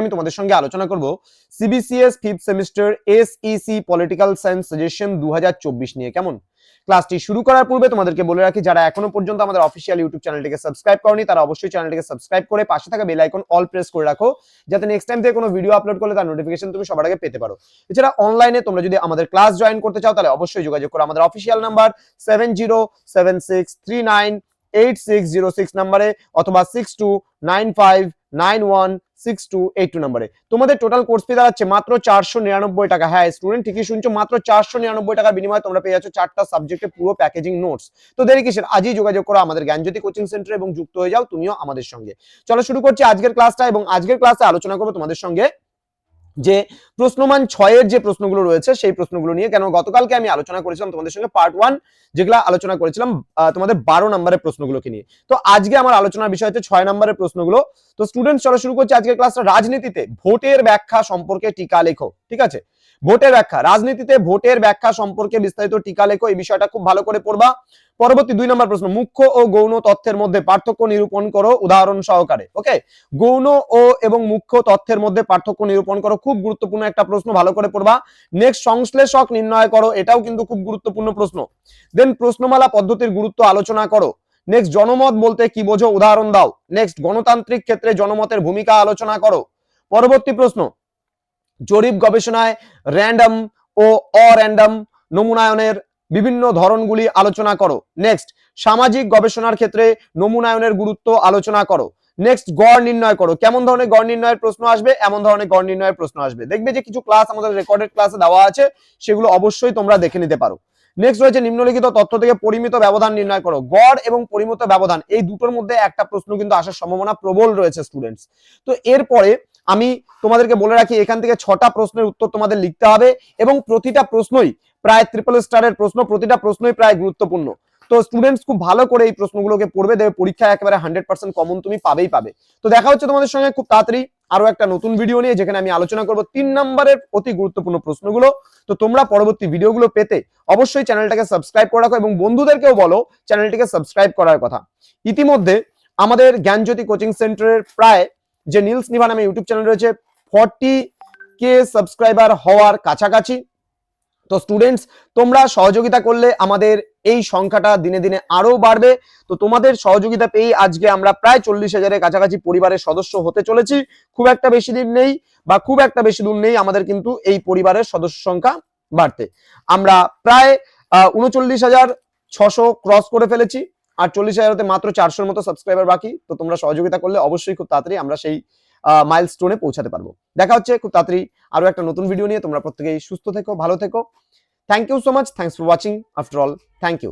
আমি তোমাদের সঙ্গে আলোচনা করব CBCS 5th semester SEC political science suggestion 2024 নিয়ে। কেমন? ক্লাসটি শুরু করার পূর্বে তোমাদেরকে বলে রাখি, যারা এখনো পর্যন্ত আমাদের অফিসিয়াল ইউটিউব চ্যানেলটিকে সাবস্ক্রাইব করনি তারা অবশ্যই চ্যানেলটিকে সাবস্ক্রাইব করে পাশে থাকা বেল আইকন অল প্রেস করে রাখো, যাতে নেক্সট টাইম থেকে কোনো ভিডিও আপলোড করলে তার নোটিফিকেশন তুমি সবার আগে পেতে পারো। এছাড়া অনলাইনে তোমরা যদি আমাদের ক্লাস জয়েন করতে চাও তাহলে অবশ্যই যোগাযোগ করো আমাদের অফিসিয়াল নাম্বার 7076398606 নম্বরে অথবা 6295916282 নম্বরে। তোমাদের টোটাল কোর্স ফি দাঁড়াচ্ছে মাত্র 499 টাকা। হ্যাঁ স্টুডেন্ট, ঠিকই শুনছো, মাত্র 499 টাকার বিনিময়ে তোমরা পেয়ে যাচ্ছ 4টা সাবজেক্টের পুরো প্যাকেজিং নোটস। তো দেরি কিসের, আজই যোগাযোগ করো আমাদের জ্ঞানজ্যোতি কোচিং সেন্টারে এবং যুক্ত হয়ে যাও তুমিও আমাদের সঙ্গে। চলো শুরু করছি আজকের ক্লাসটা, এবং আজকের ক্লাসে আলোচনা করবো তোমাদের সঙ্গে যে প্রশ্নমান 6 এর যে প্রশ্নগুলো রয়েছে সেই প্রশ্নগুলো নিয়ে। কেন গতকালকে আমি আলোচনা করেছিলাম তোমাদের সঙ্গে পার্ট 1, যেগুলো আলোচনা করেছিলাম তোমাদের 12 নম্বরের প্রশ্নগুলোকে নিয়ে। তো আজকে আমার আলোচনার বিষয় হচ্ছে 6 নম্বরের প্রশ্নগুলো। তো স্টুডেন্টস চলো শুরু করছি আজকের ক্লাসটা। রাজনীতিতে ভোটের ব্যাখ্যা সম্পর্কে টিকা লেখো। ঠিক আছে, ভোটের ব্যাখ্যা, রাজনীতিতে ভোটের ব্যাখ্যা সম্পর্কে বিস্তারিত টিকা লেখো, এই বিষয়টা খুব ভালো করে পড়বা। পরবর্তী 2 নম্বর প্রশ্ন, মুখ্য ও গৌণ তথ্যের মধ্যে পার্থক্য নিরূপণ করো উদাহরণ সহকারে। ওকে, গৌণ ও এবং মুখ্য তথ্যের মধ্যে পার্থক্য নিরূপণ করো, খুব গুরুত্বপূর্ণ একটা প্রশ্ন, ভালো করে পড়বা। নেক্সট, সংশ্লেষক নির্ণয় করো, এটাও কিন্তু খুব গুরুত্বপূর্ণ প্রশ্ন। দেন প্রশ্নমালা পদ্ধতির গুরুত্ব আলোচনা করো। নেক্সট, জনমত বলতে কি বোঝো উদাহরণ দাও। নেক্সট, গণতান্ত্রিক ক্ষেত্রে জনমতের ভূমিকা আলোচনা করো। পরবর্তী প্রশ্ন, জরিপ গবেষণায় র্যান্ডম ও অর্যান্ডম নমুনায়নের বিভিন্ন ধরনগুলি আলোচনা করো। নেক্সট, সামাজিক গবেষণার ক্ষেত্রে নমুনায়নের গুরুত্ব আলোচনা করো। নেক্সট, গড় নির্ণয় করো, কেমন ধরনের গড় নির্ণয়ের প্রশ্ন আসবে, এমন ধরনের গড় নির্ণয়ের প্রশ্ন আসবে। দেখবে যে কিছু ক্লাস আমাদের রেকর্ডেড ক্লাসে দেওয়া আছে, সেগুলো অবশ্যই তোমরা দেখে নিতে পারো। নেক্সট রয়েছে নিম্নলিখিত তথ্য থেকে পরিমিত ব্যবধান নির্ণয় করো। গড় এবং পরিমিত ব্যবধান এই দুটোর মধ্যে একটা প্রশ্ন কিন্তু আসার সম্ভাবনা প্রবল রয়েছে স্টুডেন্টস। তো এরপরে আমি তোমাদেরকে বলে রাখি, এখান থেকে 6টা প্রশ্নের উত্তর তোমাদের লিখতে হবে, এবং প্রতিটা প্রশ্নই প্রায় ট্রিপল স্টারের প্রশ্ন, প্রতিটা প্রশ্নই প্রায় গুরুত্বপূর্ণ। তো স্টুডেন্টস খুব ভালো করে এই প্রশ্নগুলোকে পড়বে, দেবে পরীক্ষায় একেবারে 100% কমন তুমি পাবেই পাবে। তো দেখা হচ্ছে তোমাদের সঙ্গে খুব তাড়াতাড়ি আরো একটা নতুন ভিডিও নিয়ে, যেখানে আমি আলোচনা করব 3 নম্বরের অতি গুরুত্বপূর্ণ প্রশ্নগুলো। তো তোমরা পরবর্তী ভিডিওগুলো পেতে অবশ্যই চ্যানেলটাকে সাবস্ক্রাইব করে রাখো, এবং বন্ধুদেরকেও বলো চ্যানেলটিকে সাবস্ক্রাইব করার কথা। ইতিমধ্যে আমাদের জ্ঞানজ্যোতি কোচিং সেন্টারের প্রায় যে নীলস নিভা নামে ইউটিউব চ্যানেল রয়েছে 40K সাবস্ক্রাইবার হওয়ার কাছাকাছি। তো স্টুডেন্টস, তোমরা সহযোগিতা করলে আমাদের এই সংখ্যাটা দিনে দিনে আরো বাড়বে। তো তোমাদের সহযোগিতা পেয়ে আজকে আমরা প্রায় 40,000-এর কাছাকাছি পরিবারের সদস্য হতে চলেছি। খুব একটা বেশি দিন নেই বা খুব একটা বেশি দূর নেই আমাদের কিন্তু এই পরিবারের সদস্য সংখ্যা বাড়তে। আমরা প্রায় 39,600 ক্রস করে ফেলেছি, আর 40,000-তে মাত্র 400-এর মতো সাবস্ক্রাইবার বাকি। তো তোমরা সহযোগিতা করলে অবশ্যই খুব তাড়াতাড়ি আমরা সেই মাইলস্টোনে পৌঁছাতে পারবো। দেখা হচ্ছে খুব তাড়াতাড়ি আরো একটা নতুন ভিডিও নিয়ে। তোমরা প্রত্যেকেই সুস্থ থেকো, ভালো থেকো। Thank you so much, thanks for watching. After all, thank you.